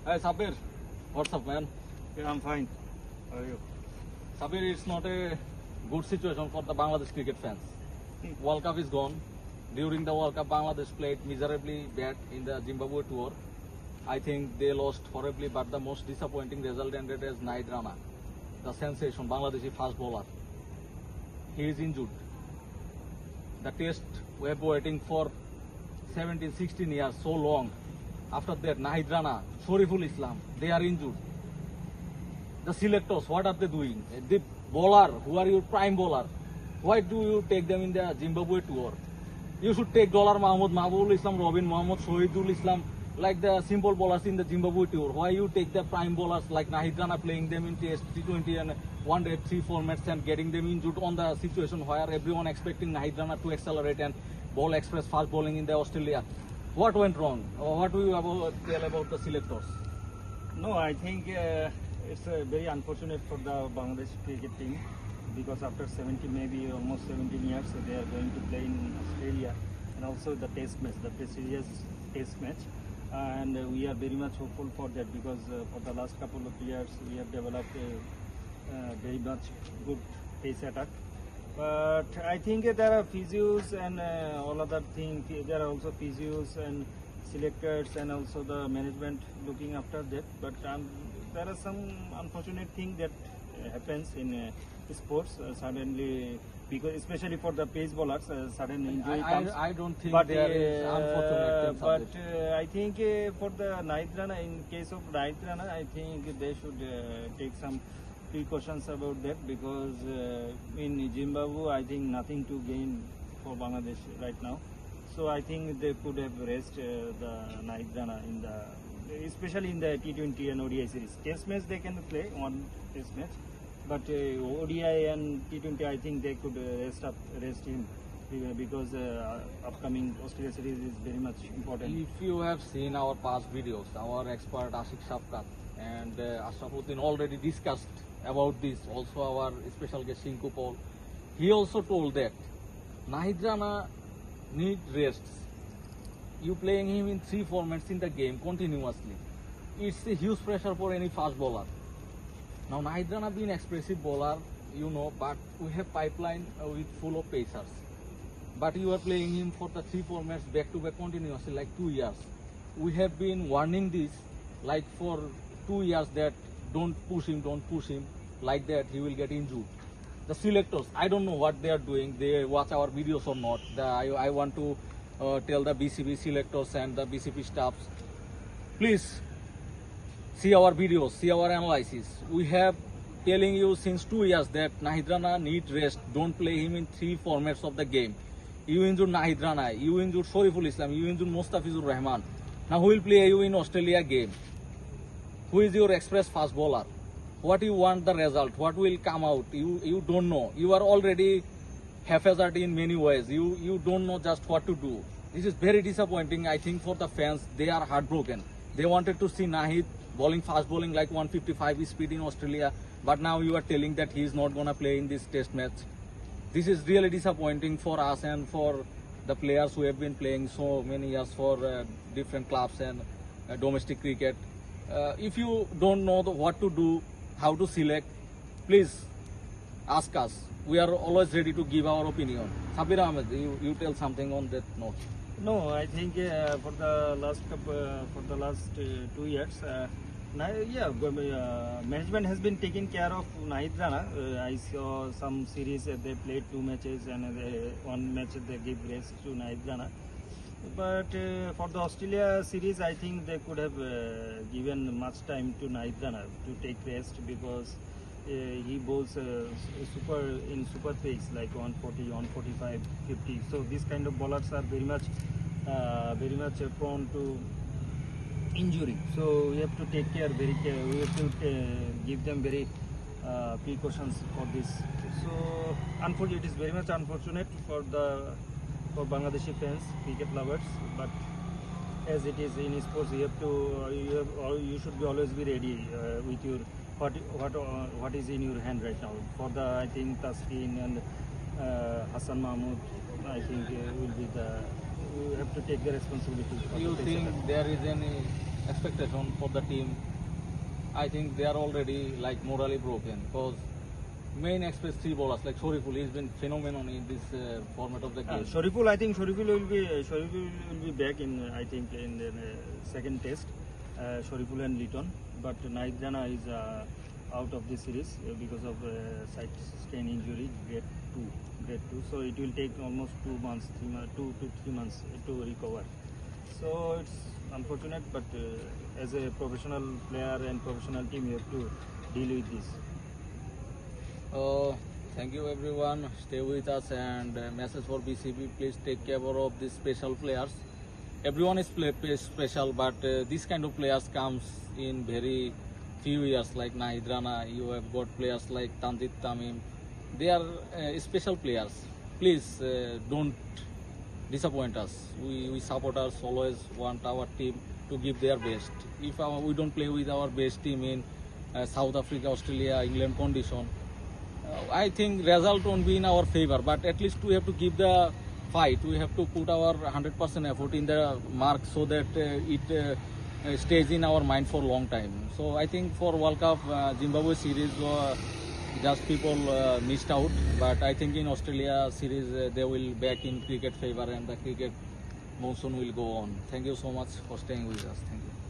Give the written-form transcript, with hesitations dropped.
Hey Sabir, what's up, man? Yeah, I'm fine. How are you? Sabir, it's not a good situation for the Bangladesh cricket fans. World Cup is gone. During the World Cup, Bangladesh played miserably bad in the Zimbabwe tour. I think they lost horribly, but the most disappointing result ended as Nahid Rana, the sensation, Bangladeshi fast bowler. He is injured. The test we have been waiting for 17, 16 years, so long. After that, Nahid Rana, Shoriful Islam, they are injured. The selectors, what are they doing? The bowler, who are your prime bowler? Why do you take them in the Zimbabwe tour? You should take Dollar Mahmoud, Mahbubul Islam, Robin Mohammad, Shohidul Islam, like the simple bowlers in the Zimbabwe tour. Why you take the prime bowlers like Nahid Rana, playing them in Test, T20 and one day 3 formats and getting them injured on the situation where everyone expecting Nahid Rana to accelerate and bowl express fast bowling in the Australia? What went wrong? Or what do you tell about the selectors? No, I think it's very unfortunate for the Bangladesh cricket team because after 70, maybe almost 17 years, they are going to play in Australia and also the test match, the prestigious test match. And we are very much hopeful for that because for the last couple of years, we have developed a very much good pace attack. But I think there are physios and all other things. There are also physios and selectors and also the management looking after that. But there are some unfortunate thing that happens in sports suddenly, because especially for the pace bowlers, sudden injury comes. I don't think But there is unfortunate things of but it. I think for the Nahid Rana, in case of Nahid Rana, I think they should take some precautions about that because in Zimbabwe, I think nothing to gain for Bangladesh right now. So I think they could have rest the Nahid Rana in the, especially in the T20 and ODI series. Test match they can play one test match, but ODI and T20 I think they could rest him because upcoming Australia series is very much important. If you have seen our past videos, our expert Ashik Shafkat and Ashrafuddin already discussed about this. Also our special guest Shinku Paul, he also told that Nahid Rana need rests. You playing him in 3 formats in the game continuously, it's a huge pressure for any fast bowler. Now Nahid Rana being expressive bowler, you know, but we have pipeline with full of pacers. But you are playing him for the 3 formats back to back continuously like 2 years. We have been warning this like for 2 years that don't push him, like that he will get injured. The selectors, I don't know what they are doing, they watch our videos or not. I want to tell the BCB selectors and the BCP staffs, please see our videos, see our analysis. We have telling you since 2 years that Nahid Rana need rest, don't play him in 3 formats of the game. You injured Nahid Rana, you injured Shoriful Islam, you injured Mustafizur Rahman. Now who will play you in Australia game? Who is your express fast bowler? What you want the result? What will come out? You don't know. You are already haphazard in many ways. You don't know just what to do. This is very disappointing. I think for the fans, they are heartbroken. They wanted to see Nahid bowling fast bowling like 155 speed in Australia, but now you are telling that he is not gonna play in this test match. This is really disappointing for us and for the players who have been playing so many years for different clubs and domestic cricket. If you don't know what to do, how to select, please ask us. We are always ready to give our opinion. Sabir Ahmed, you tell something on that note. No, I think for the last 2 years, management has been taking care of Nahid Rana. I saw some series they played 2 matches and one match they gave rest to Nahid Rana. But for the Australia series, I think they could have given much time to Nahid Rana to take rest because he bowls super pace like 140, 145, 50. So these kind of bowlers are very much prone to injury. So we have to take care we have to give them very precautions for this. So unfortunately, it is very much unfortunate for Bangladeshi fans, cricket lovers, but as it is in sports, you should be always be ready with your what is in your hand right now. For the I think Taskin and Hassan Mahmood, I think will be you have to take the responsibility. Do you think there is any expectation for the team. I think they are already like morally broken because main express three bowlers like Shoriful, he's been phenomenon in this format of the game. Shoriful, I think Shoriful will be back in I think in the second test. Shoriful and Litton, but Nahid Rana is out of the series because of side strain injury, grade 2. So it will take almost 2 months, 2 to 3 months to recover. So it's unfortunate, but as a professional player and professional team, you have to deal with this. Thank you everyone. Stay with us and message for BCB. Please take care of these special players. Everyone is special, but this kind of players comes in very few years. Like Nahid Rana, you have got players like Tanzit Tamim. They are special players. Please don't disappoint us. We supporters always want our team to give their best. If we don't play with our best team in South Africa, Australia, England condition, I think result won't be in our favor, but at least we have to give the fight. We have to put our 100% effort in the mark so that it stays in our mind for a long time. So I think for World Cup, Zimbabwe series, just people missed out, but I think in Australia series they will back in cricket favor and the cricket monsoon will go on. Thank you so much for staying with us. Thank you.